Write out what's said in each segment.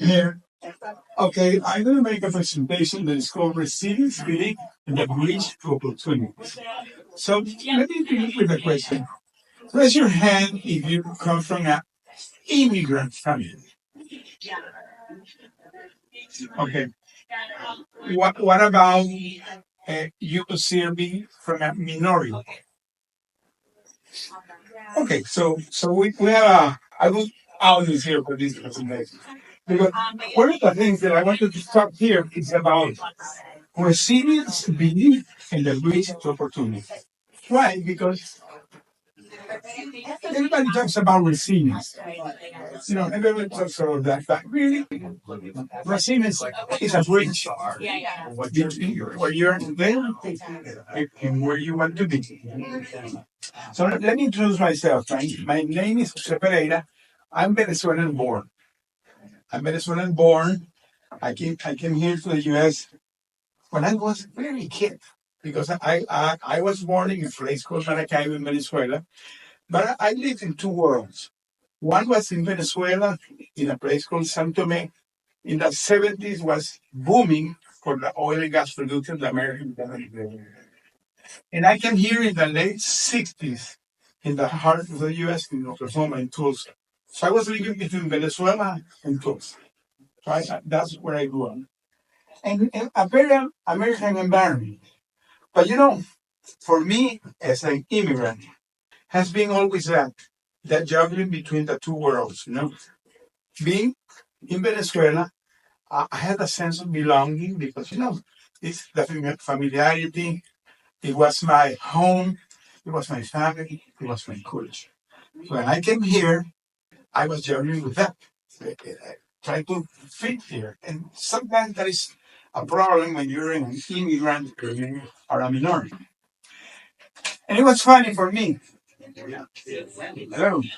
Yeah. Okay, I'm going to make a presentation that is called Resilience, Belief, and the Bridge to Opportunities. So let me begin with a question. Raise your hand if you come from an immigrant family. Okay. What about you consider me from a minority? Okay, so we have a good audience here for this presentation. Because one of the things that I wanted to talk here is about resilience, belief, and the bridge to opportunity. Why? Because everybody talks about resilience. Everybody talks about that, but really, resilience is a bridge between where you're there and where you want to be. So let me introduce myself. My name is Jose Pereira. I'm Venezuelan born. I'm Venezuelan born. I came here to the U.S. when I was very kid because I was born in a place called Maracaibo in Venezuela, but I lived in two worlds. One was in Venezuela in a place called San Tome. In the 70s was booming for the oil and gas production, the American government. And I came here in the late 60s in the heart of the U.S. in Oklahoma in Tulsa. So I was living between Venezuela and Tulsa. That's where I grew up. And a very American environment. But for me as an immigrant, has been always that juggling between the two worlds. Being in Venezuela, I had a sense of belonging because it's the familiarity. It was my home. It was my family. It was my culture. When I came here, I was juggling with that, trying to fit here. And sometimes that is a problem when you're an immigrant or a minority. And it was funny for me. Hello.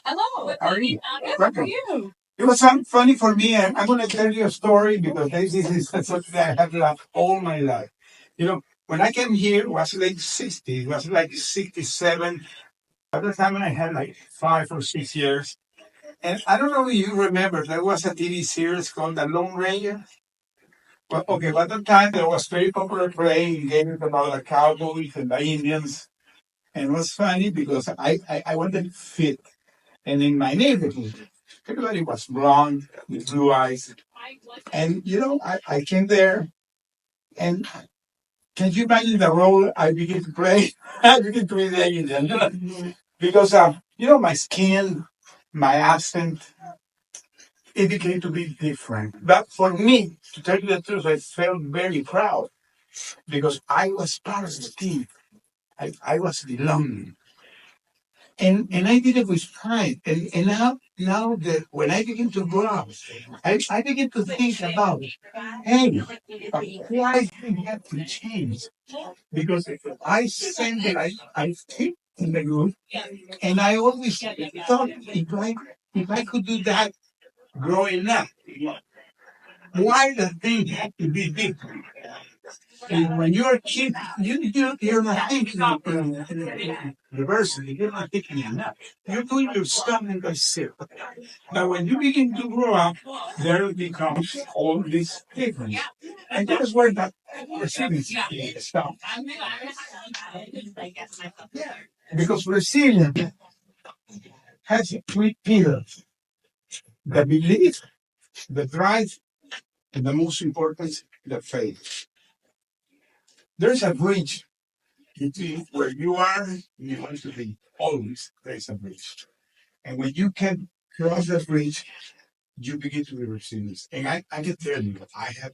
Hello. How are you? Good. How are you? It was funny for me, and I'm going to tell you a story because this is something that I have loved all my life. When I came here, it was like 60, it was like 67. At the time, I had like 5 or 6 years. And I don't know if you remember, there was a TV series called The Lone Ranger. Well, okay, by the time there was very popular playing games about the cowboys and the Indians. And it was funny because I wanted to fit. And in my neighborhood, everybody was blonde with blue eyes. And I came there, and can you imagine the role I began to play? I began to be the Indian. Because my skin, my accent, it began to be different. But for me, to tell you the truth, I felt very proud because I was part of the team. I was belonging. And I did it with pride. And now that when I begin to grow up, I begin to think about, hey, why did I have to change? Because I said that I fit in the group, and I always thought if I could do that growing up, why the thing had to be different? And when you're a kid, you're not thinking of diversity. You're not thinking enough. You're doing your stuff and that's it. Now, when you begin to grow up, there becomes all this difference. And that's where that resilience starts. Because resilience has three pillars: the belief, the drive, and the most important, the faith. There's a bridge between where you are and you want to be. Always there's a bridge. And when you can cross that bridge, you begin to be resilient. And I can tell you, I have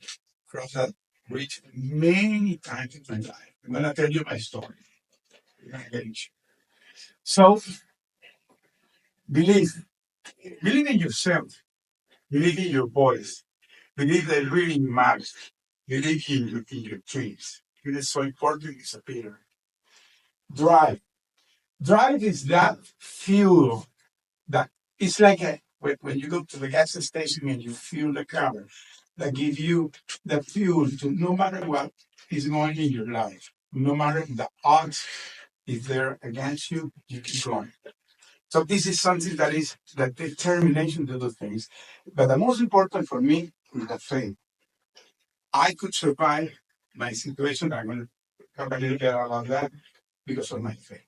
crossed that bridge many times in my life. I'm going to tell you my story. So, believe. Believe in yourself. Believe in your voice. Believe that it really matters. Believe in your dreams. It is so important to disappear. Drive. Drive is that fuel that it's like when you go to the gas station and you fuel the car that give you the fuel to no matter what is going in your life, no matter the odds, if they're against you, you keep going. So this is something that is the determination to do things. But the most important for me with the faith. I could survive my situation. I'm going to talk a little bit about that because of my faith.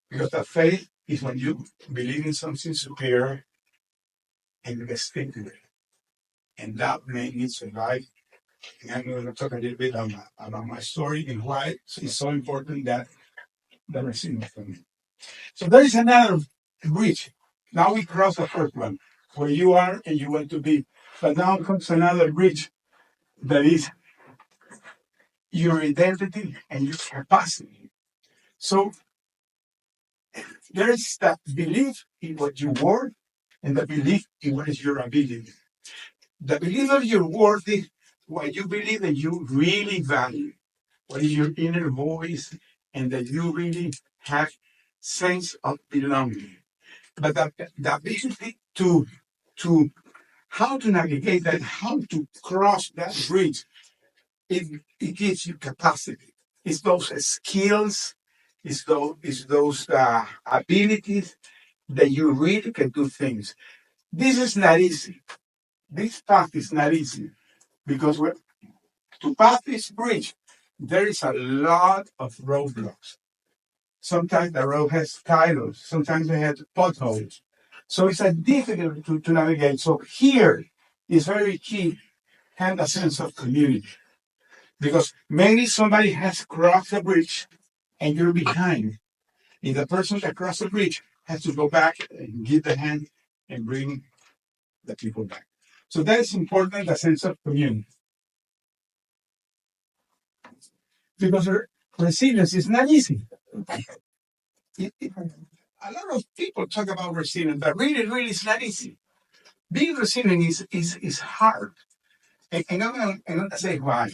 Because the faith is when you believe in something superior and you stick to it. And that made me survive. And I'm going to talk a little bit about my story and why it's so important that the resilience for me. So there is another bridge. Now we cross the first one, where you are and you want to be. But now comes another bridge that is your identity and your capacity. So there is that belief in what you worth and the belief in what is your ability. The belief of your worth is what you believe that you really value, what is your inner voice, and that you really have sense of belonging. But the ability to how to navigate that, how to cross that bridge, it gives you capacity. It's those skills, it's those abilities that you really can do things. This is not easy. This path is not easy because to pass this bridge, there is a lot of roadblocks. Sometimes the road has titles, sometimes it has potholes. So it's a difficult to navigate. So here is very key, have a sense of community. Because maybe somebody has crossed the bridge and you're behind. And the person that crossed the bridge has to go back and give the hand and bring the people back. So that is important, the sense of community. Because resilience is not easy. A lot of people talk about resilience, but really, it's not easy. Being resilient is hard. And I'm going to say why.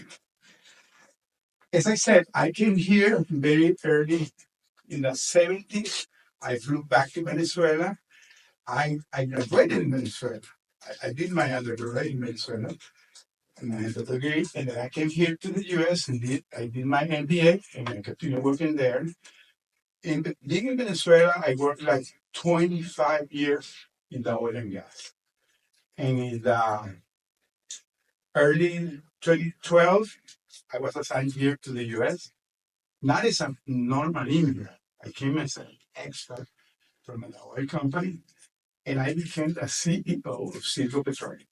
As I said, I came here very early in the 70s. I flew back to Venezuela. I graduated in Venezuela. I did my undergrad in Venezuela and I had a degree. And then I came here to the US and I did my MBA and I continued working there. And being in Venezuela, I worked like 25 years in the oil and gas. And in the early 2012, I was assigned here to the US, not as a normal immigrant. I came as an expat from an oil company, and I became the CEO of CITGO Petroleum.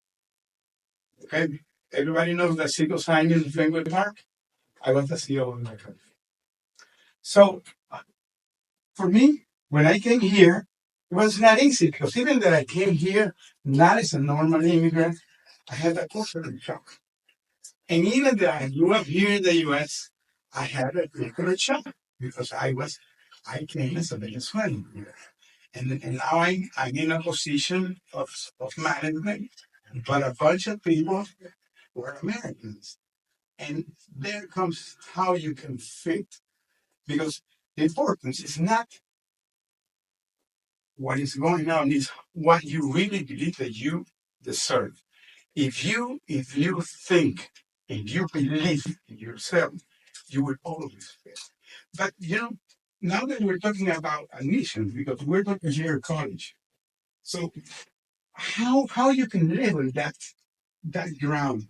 Okay, everybody knows that CITGO signed in Fenway Park. I was the CEO of my company. So for me, when I came here, it was not easy because even that I came here not as a normal immigrant, I had a cultural shock. And even that I grew up here in the US, I had a cultural shock because I came as a Venezuelan here. And now I'm in a position of management, but a bunch of people were Americans. And there comes how you can fit, because the importance is not what is going on, is what you really believe that you deserve. If you think and you believe in yourself, you will always fit. But now that we're talking about admissions, because we're talking here college, so how you can level that ground,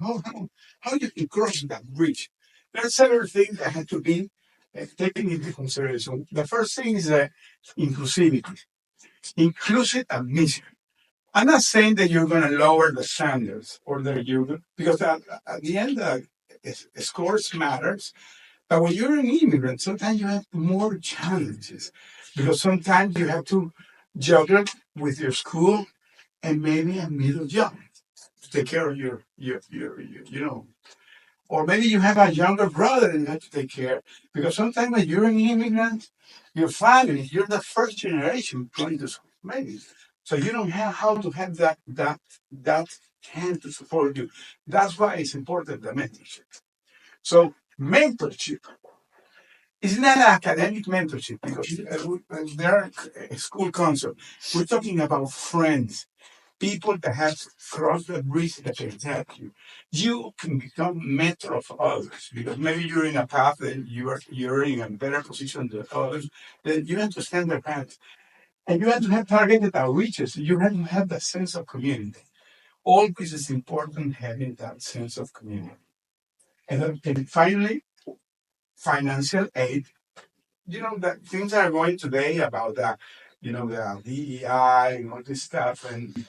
how you can cross that bridge. There are several things that have to be taken into consideration. The first thing is inclusivity, inclusive admission. I'm not saying that you're going to lower the standards or that because at the end, scores matters. But when you're an immigrant, sometimes you have more challenges because sometimes you have to juggle with your school and maybe a middle job to take care of your. Or maybe you have a younger brother and you have to take care. Because sometimes when you're an immigrant, your family, you're the first generation going to school, maybe. So you don't have how to have that hand to support you. That's why it's important, the mentorship. So mentorship is not academic mentorship because there are school concepts. We're talking about friends, people that have crossed the bridge that can help you. You can become mentor of others because maybe you're in a path that you're in a better position than others. Then you have to stand their path, and you have to have targeted outreaches. You have to have that sense of community. always is important having that sense of community. And finally, financial aid. That things are going today about the DEI and all this stuff, and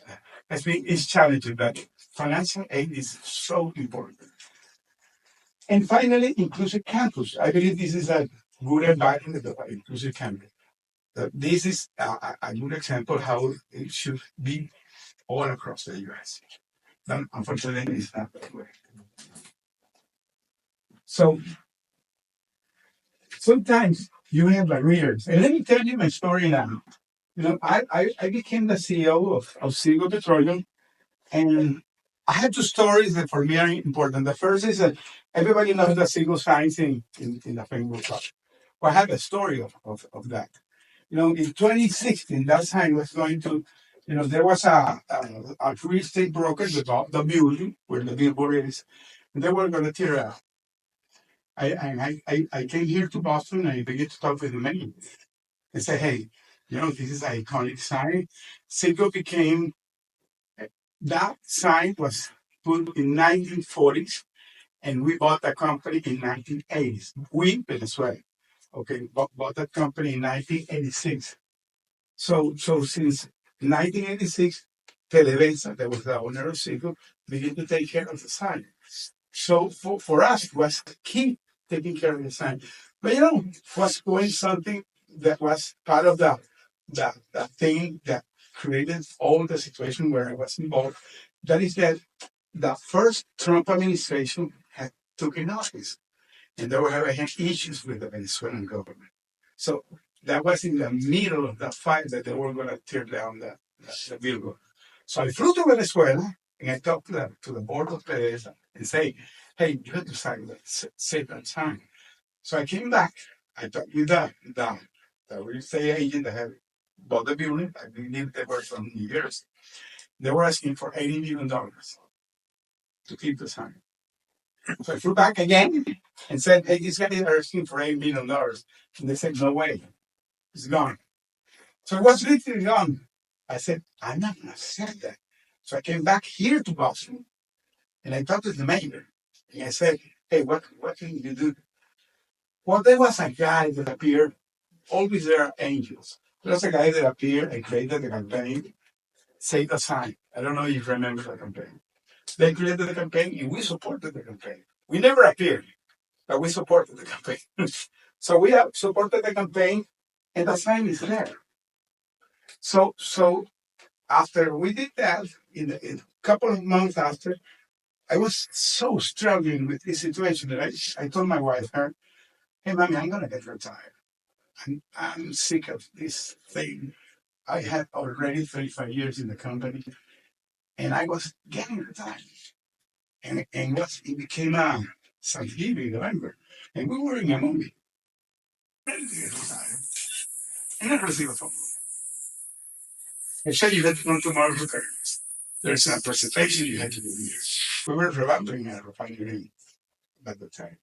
it's challenging, but financial aid is so important. And finally, inclusive campus. I believe this is a good environment of an inclusive campus. This is a good example how it should be all across the U.S. But unfortunately, it's not that way. So sometimes you have barriers. And let me tell you my story now. I became the CEO of CITGO Petroleum, and I have two stories that for me are important. The first is that everybody knows the CITGO signs in the framework. Well, I have a story of that. In 2016, that sign was going to, there was a real estate broker that bought the building where the billboard is, and they were going to tear it out. I came here to Boston and I began to talk with the man and say, hey, this is an iconic sign. CITGO became, that sign was put in 1940s and we bought the company in 1980s. We, Venezuela, okay, bought that company in 1986. So since 1986, Televisa, that was the owner of CITGO, began to take care of the sign. So for us, it was key taking care of the sign. But was going something that was part of the thing that created all the situation where I was involved. That is that the first Trump administration had took in office, and they were having issues with the Venezuelan government. So that was in the middle of the fight that they were going to tear down the billboard. So I flew to Venezuela and I talked to the board of PDVSA and say, hey, you have to sign that, save that sign. So I came back. I talked with the real estate agent that had bought the building. I believe they were from New Jersey. They were asking for $80 million to keep the sign. So I flew back again and said, hey, these guys are asking for $80 million. And they said, no way, it's gone. So it was literally gone. I said, I'm not going to accept that. So I came back here to Boston and I talked to the mayor. And I said, hey, what can you do? Well, there was a guy that appeared. Always there are angels. There was a guy that appeared and created the campaign, Save the Sign. I don't know if you remember the campaign. They created the campaign and we supported the campaign. We never appeared, but we supported the campaign. So we have supported the campaign and the sign is there. So after we did that, in a couple of months after, I was so struggling with this situation that I told my wife, hey, mommy, I'm going to get retired. I'm sick of this thing. I had already 35 years in the company, and I was getting retired. And it became a Thanksgiving, November, and we were in a movie. Ready to get retired. And I received a phone call. They said you had to come tomorrow to Paris. There's a presentation you had to do here. We were revamping a refinery at the time.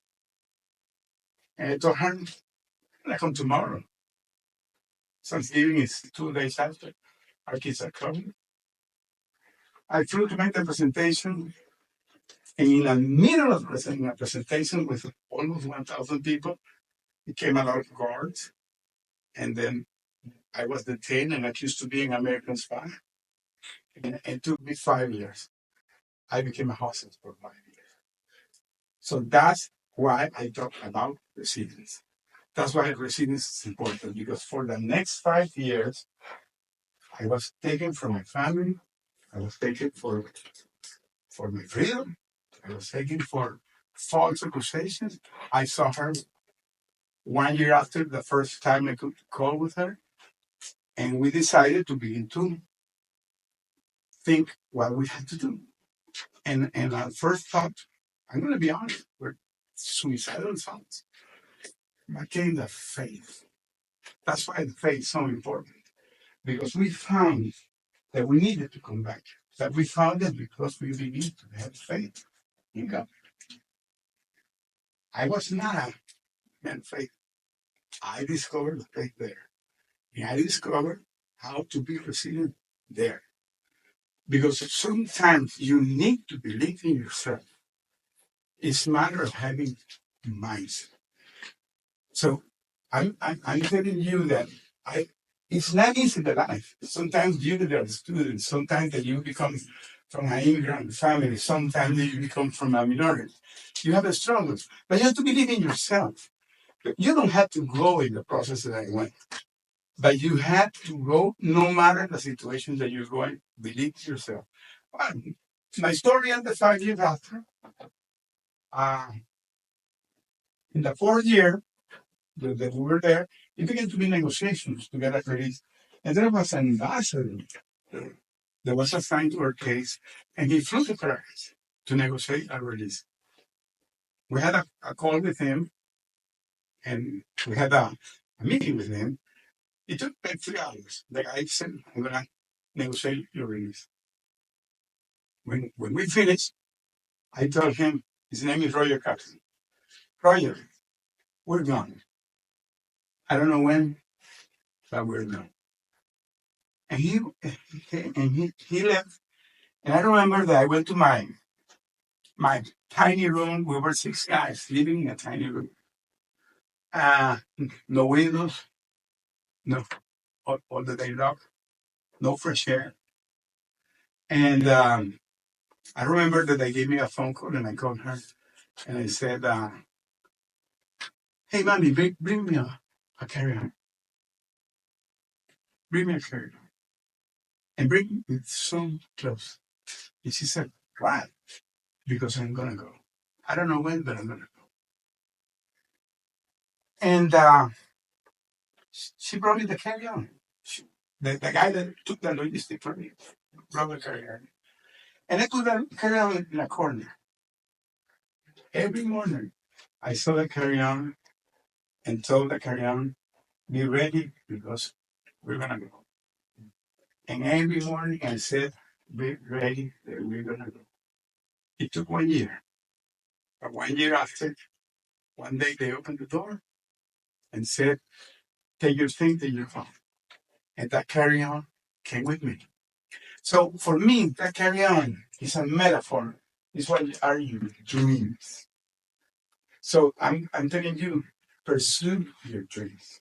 And I told her, I come tomorrow. Thanksgiving is 2 days after. Our kids are coming. I flew to make the presentation. And in the middle of presenting a presentation with almost 1,000 people, it came a lot of guards. And then I was detained and accused of being an American spy. And it took me 5 years. I became a hostage for 5 years. So that's why I talk about resilience. That's why resilience is important, because for the next 5 years, I was taken from my family. I was taken for my freedom. I was taken for false accusations. I saw her 1 year after the first time I could call with her. And we decided to begin to think what we had to do. And our first thought, I'm going to be honest, were suicidal thoughts. But came the faith. That's why the faith is so important. Because we found that we needed to come back. That we found it because we began to have faith in God. I was not a man of faith. I discovered the faith there. And I discovered how to be resilient there. Because sometimes you need to believe in yourself. It's a matter of having mindset. So I'm telling you that I it's not easy in life. Sometimes you are a student, sometimes that you become from an immigrant family, sometimes you become from a minority. You have a struggle, but you have to believe in yourself. You don't have to go in the process that I went, but you have to go no matter the situation that you're going. Believe in yourself. Well, my story and the 5 years after, uh, in the 4th year that we were there, it began to be negotiations to get a release. And there was an ambassador that was assigned to our case, and he flew to Paris to negotiate a release. We had a call with him, and we had a meeting with him. It took like 3 hours. The guy said, I'm going to negotiate your release. When we finished, I told him, his name is Roger Captain. Roger, we're gone. I don't know when, but we're gone. And he left. And I remember that I went to my tiny room. We were 6 guys living in a tiny room. Uh, no windows, no all the day long, no fresh air. And I remember that they gave me a phone call, and I called her and I said, "Hey, mommy, bring me a carry-on. Bring me a carry-on, and bring it so close." And she said, "Why?" "Because I'm gonna go. I don't know when, but I'm gonna go." And she brought me the carry-on. The guy that took the logistic for me brought the carry-on. And I put that carry-on in a corner. Every morning, I saw the carry-on and told the carry-on, be ready because we're going to go. And every morning I said, be ready that we're going to go. It took 1 year. But 1 year after, one day they opened the door and said, take your things to your phone. And that carry-on came with me. So for me, that carry-on is a metaphor. It's what are your dreams. So I'm telling you, pursue your dreams.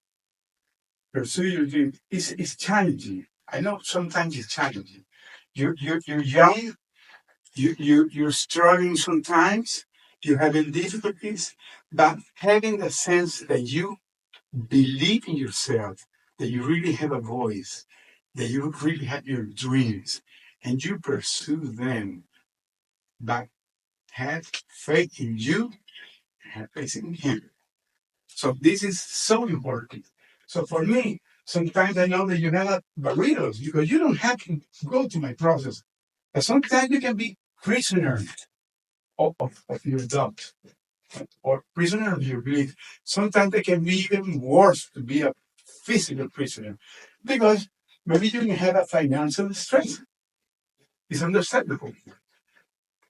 Pursue your dreams. It's challenging. I know sometimes it's challenging. You're young. You're struggling sometimes. You're having difficulties, but having the sense that you believe in yourself, that you really have a voice, that you really have your dreams, and you pursue them, but have faith in you, have faith in Him. So this is so important. So for me, sometimes I know that you have burritos because you don't have to go to my process. But sometimes you can be prisoner of your doubt or prisoner of your belief. Sometimes it can be even worse to be a physical prisoner because maybe you can have a financial stress. It's understandable.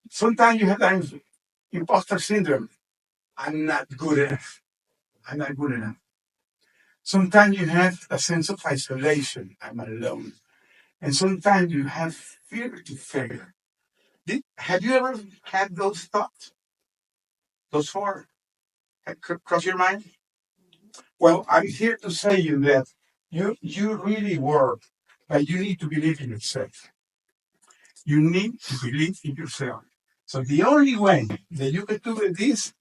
Sometimes you have that imposter syndrome. I'm not good enough. I'm not good enough. Sometimes you have a sense of isolation. I'm alone. And sometimes you have fear to fail. Have you ever had those thoughts? Those four cross your mind? Well, I'm here to say you that you really work, but you need to believe in yourself. You need to believe in yourself. So the only way that you can do this,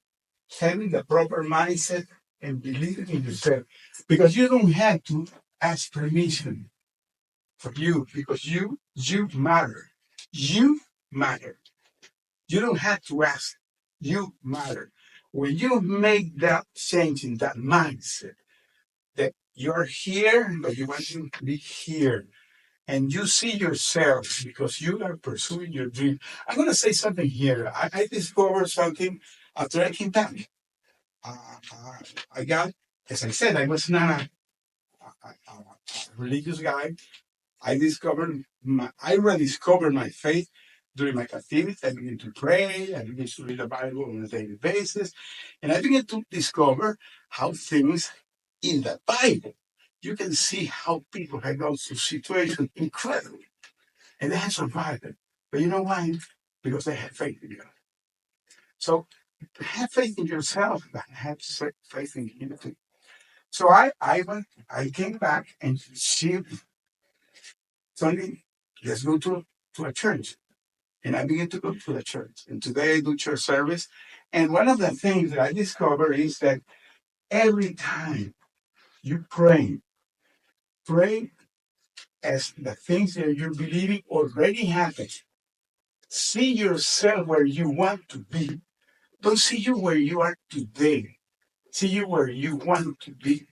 having the proper mindset and believing in yourself, because you don't have to ask permission for you, because you matter. You matter. You don't have to ask. You matter. When you make that change in that mindset, that you're here, but you want to be here. And you see yourself because you are pursuing your dream. I'm going to say something here. I discovered something after I came back. Uh, uh, I got, as I said, I was not a religious guy. I rediscovered my faith during my captivity. I began to pray. I began to read the Bible on a daily basis. And I began to discover how things in the Bible, you can see how people have gone through situations incredible. And they have survived it. But you know why? Because they had faith in God. So have faith in yourself, but have faith in Him. So I came back and she told me, let's go to a church. And I began to go to the church. And today I do church service. And one of the things that I discovered is that every time you pray as the things that you're believing already happened. See yourself where you want to be. Don't see you where you are today. See you where you want to be.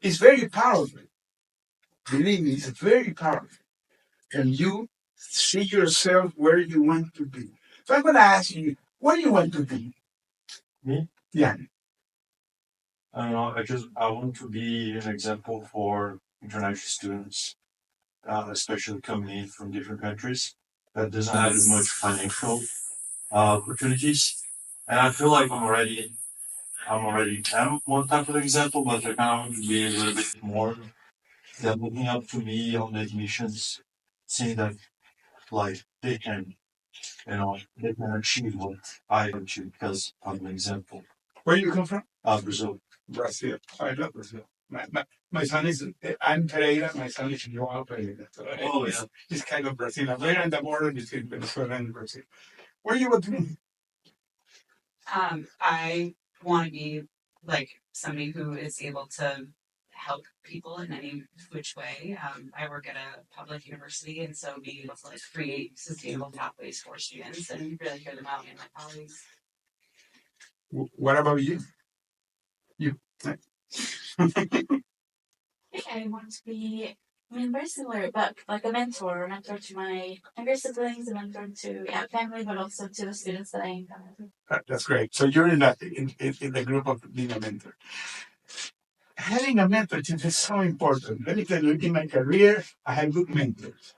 It's very powerful. Believe me, it's very powerful. And you see yourself where you want to be. So I'm going to ask you, where do you want to be? Me? Yeah. I don't know. I want to be an example for international students, especially coming in from different countries that doesn't have as much financial opportunities. And I feel like I'm one type of example, but I kind of want to be a little bit more. They're looking up to me on the admissions, seeing that like they can achieve what I achieved because I'm an example. Where you come from? Brazil. Brazil. I love Brazil. My son is, I'm Pereira, my son is Joao Pereira. So he's kind of Brazilian. We're on the border between Venezuela and Brazil. Where you want to be? I want to be like somebody who is able to help people in any which way. I work at a public university, and so being able to like create sustainable pathways for students and really hear them out and my colleagues. What about you? You. I want to be, I mean, very similar, but like a mentor to my younger siblings, a mentor to family, but also to the students that I encounter. That's great. So you're in the group of being a mentor. Having a mentor is so important. Let me tell you, in my career, I had good mentors,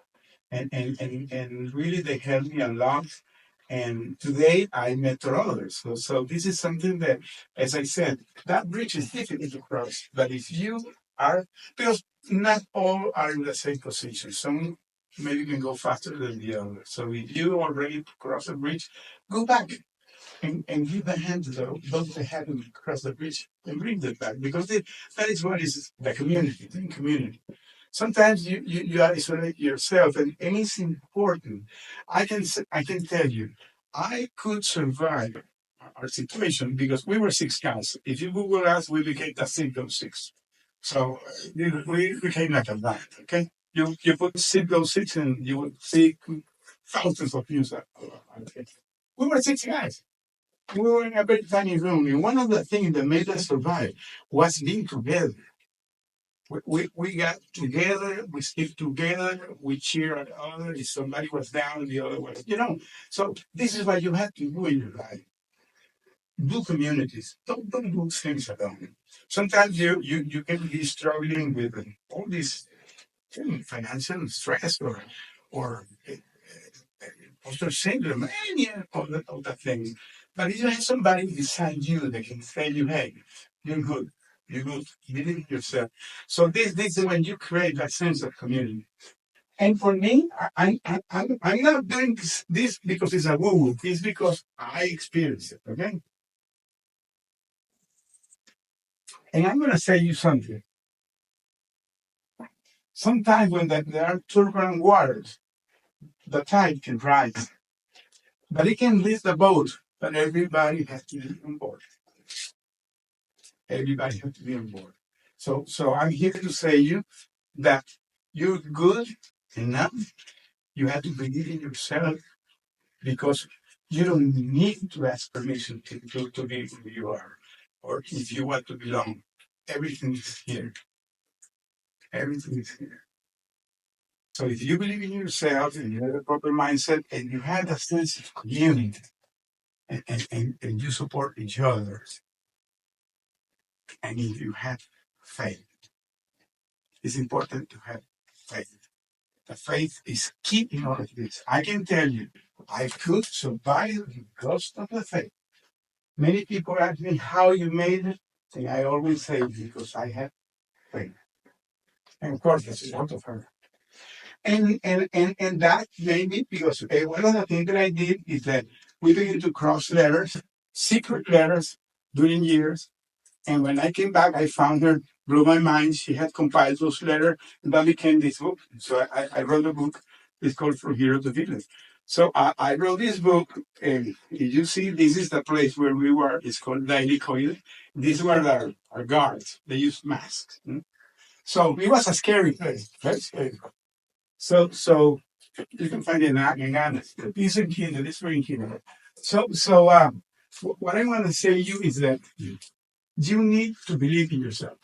and really they helped me a lot. And today I mentor others. So this is something that, as I said, that bridge is difficult to cross. But if you are, because not all are in the same position. Some maybe can go faster than the other. So if you already cross a bridge, go back and give a hand to those that haven't crossed the bridge and bring them back. Because that is what is the community, the community. Sometimes you isolate yourself, and it's important. I can tell you, I could survive our situation because we were six guys. If you Google us, we became the CITGO six. So we became like a band. Okay, you put CITGO six, and you would see thousands of views. Okay. We were six guys. We were in a very tiny room, and one of the things that made us survive was being together. We got together, we stick together, we cheer at others. If somebody was down, the other was. So this is what you have to do in your life. Do communities. Don't do things alone. Sometimes you can be struggling with all this financial stress or imposter syndrome, any of the things. But if you have somebody beside you that can tell you, hey, you're good. You're good. Believe in yourself. So this is when you create that sense of community. And for me, I'm not doing this because it's a woo-woo. It's because I experienced it, okay? And I'm going to say you something. Sometimes when there are turbulent waters, the tide can rise, but it can lift the boat, but everybody has to be on board. Everybody has to be on board. So I'm here to say you that you're good enough. You have to believe in yourself because you don't need to ask permission to be who you are or if you want to belong. Everything is here. Everything is here. So if you believe in yourself and you have a proper mindset and you have a sense of community and you support each other, and if you have faith, it's important to have faith. The faith is key in all of this. I can tell you, I could survive because of the faith. Many people ask me how you made it, and I always say because I have faith. And of course, the support of her. And that made me, because one of the things that I did is that we began to cross letters, secret letters, during years. And when I came back, I found her, blew my mind. She had compiled those letters, and that became this book. So I wrote a book. It's called From Hero to Villain. So I wrote this book, and you see, this is the place where we were. It's called Daily Coil. These were our guards. They used masks. So it was a scary place, very scary. So you can find it in Ghana. It's in Keynote. It's very Keynote. What I want to say to you is that you need to believe in yourself.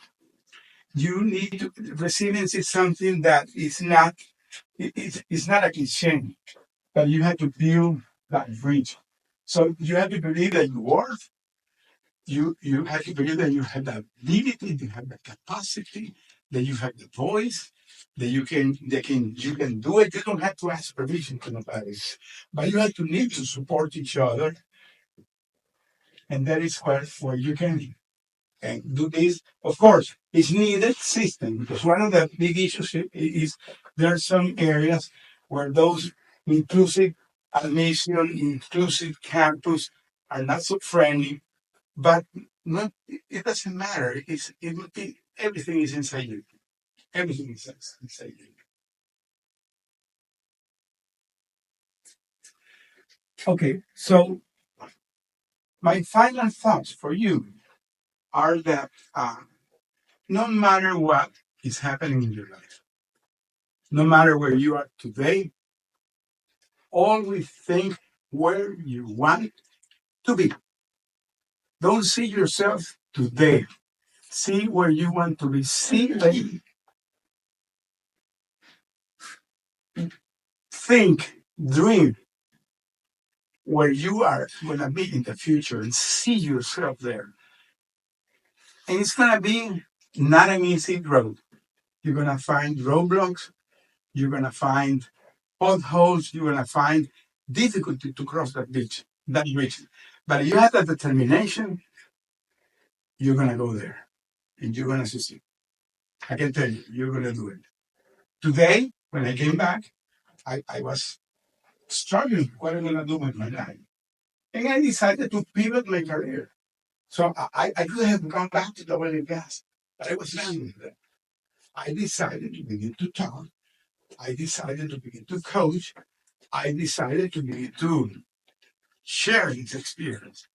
You need to. Resilience is something that is not. It's not a cliche, but you have to build that bridge. So you have to believe that you worth. You have to believe that you have the ability, you have the capacity, that you have the voice, that you can do it. You don't have to ask permission to nobody, but you have to need to support each other, and that is where you can and do this. Of course, it's needed system, because one of the big issues is there are some areas where those inclusive admission, inclusive campus are not so friendly, but not, it doesn't matter. Everything is inside you. Everything is inside you. Okay, so my final thoughts for you are that no matter what is happening in your life, no matter where you are today, always think where you want to be. Don't see yourself today. See where you want to be. Think, dream where you are going to be in the future and see yourself there. And it's going to be not an easy road. You're going to find roadblocks. You're going to find potholes. You're going to find difficulty to cross that bridge. But if you have that determination, you're going to go there and you're going to succeed. I can tell you, you're going to do it. Today, when I came back, I was struggling what I'm going to do with my life. And I decided to pivot my career. So I could have gone back to the oil and gas, but I was done with that. I decided to begin to talk. I decided to begin to coach. I decided to begin to share his experience.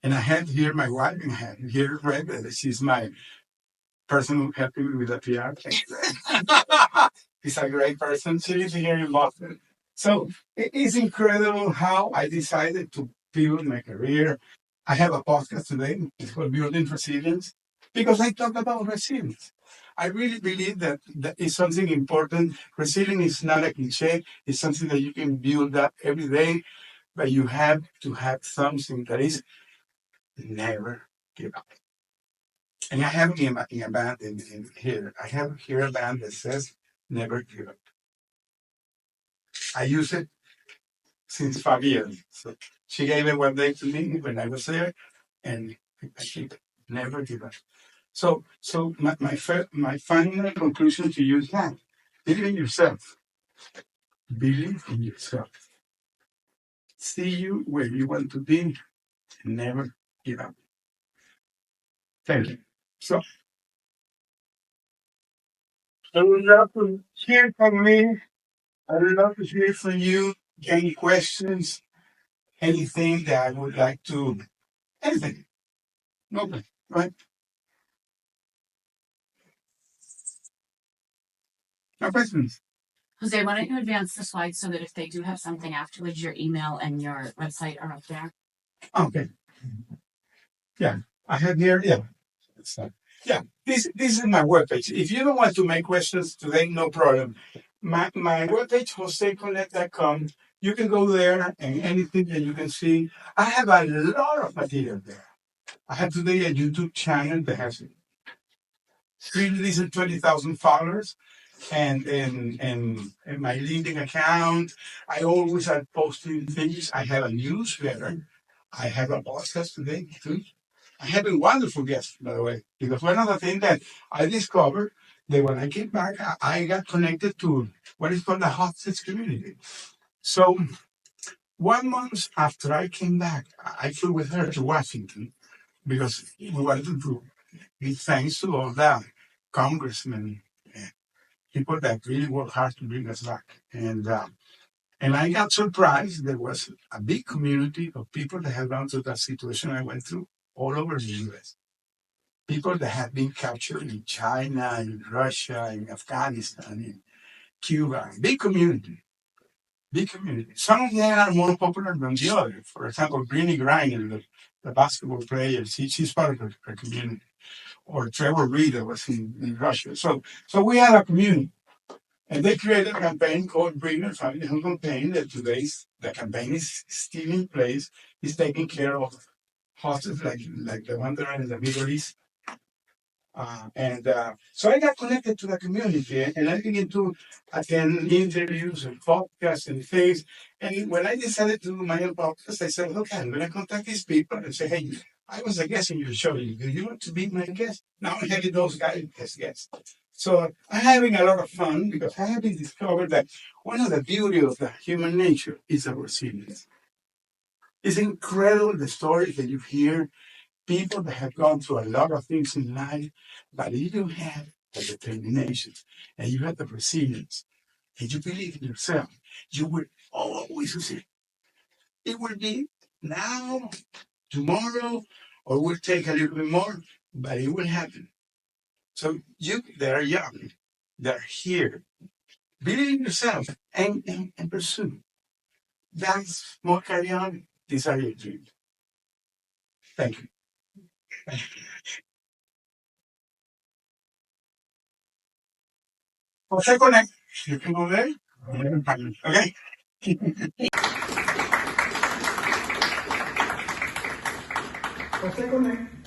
And I have here my wife, and I have here Rebecca. She's my person who helped me with the PR. He's a great person. She lives here in Boston. So it is incredible how I decided to build my career. I have a podcast today. It's called Building Resilience, because I talk about resilience. I really believe that is something important. Resilience is not a cliche. It's something that you can build up every day, but you have to have something that is never give up. And I have in a band in here. I have here a band that says never give up. I use it since 5 years. So she gave it one day to me when I was there, and I keep it. Never give up. So my final conclusion to you is that believe in yourself. Believe in yourself. See you where you want to be, and never give up. Thank you. So I would love to hear from me. I would love to hear from you. Any questions? Anything that I would like to? Anything? No, right? No questions. Jose, why don't you advance the slides so that if they do have something afterwards, your email and your website are up there? Okay. Yeah, I have here. Yeah, it's not. Yeah, this is my webpage. If you don't want to make questions today, no problem. My webpage, joseconnect.com. You can go there and anything that you can see. I have a lot of material there. I have today a YouTube channel that has 320,000 followers, and my LinkedIn account. I always are posting things. I have a newsletter. I have a podcast today too. I have a wonderful guest, by the way, because one of the things that I discovered Then when I came back, I got connected to what is called the hostage community. So 1 month after I came back, I flew with her to Washington because we wanted to give thanks to all the congressmen, uh, people that really worked hard to bring us back. And I got surprised. There was a big community of people that had gone through that situation I went through all over the US. People that had been captured in China, in Russia, in Afghanistan, in Cuba. Big community. Big community. Some of them are more popular than the others. For example, Brini Griner, the basketball player, she's part of her community. Or Trevor Reed that was in Russia. So we had a community. And they created a campaign called Bring Your Family Home Campaign that the campaign is still in place. It's taking care of hostages like the one that are in the Middle East. So I got connected to the community and I began to attend interviews and podcasts and things. And when I decided to do my own podcast, I said, okay, I'm going to contact these people and say, hey, I was a guest in your show. Do you want to be my guest? Now I'm having those guys as guests. So I'm having a lot of fun because I have discovered that one of the beauty of the human nature is our resilience. It's incredible the stories that you hear, people that have gone through a lot of things in life, but if you have the determination and you have the resilience and you believe in yourself, you will always succeed. It will be now, tomorrow, or will take a little bit more, but it will happen. So they're young, they're here. Believe in yourself and pursue. That's more carry on. These are your dreams. Thank you. Jose Connect. You can go there. Okay. Jose Connect.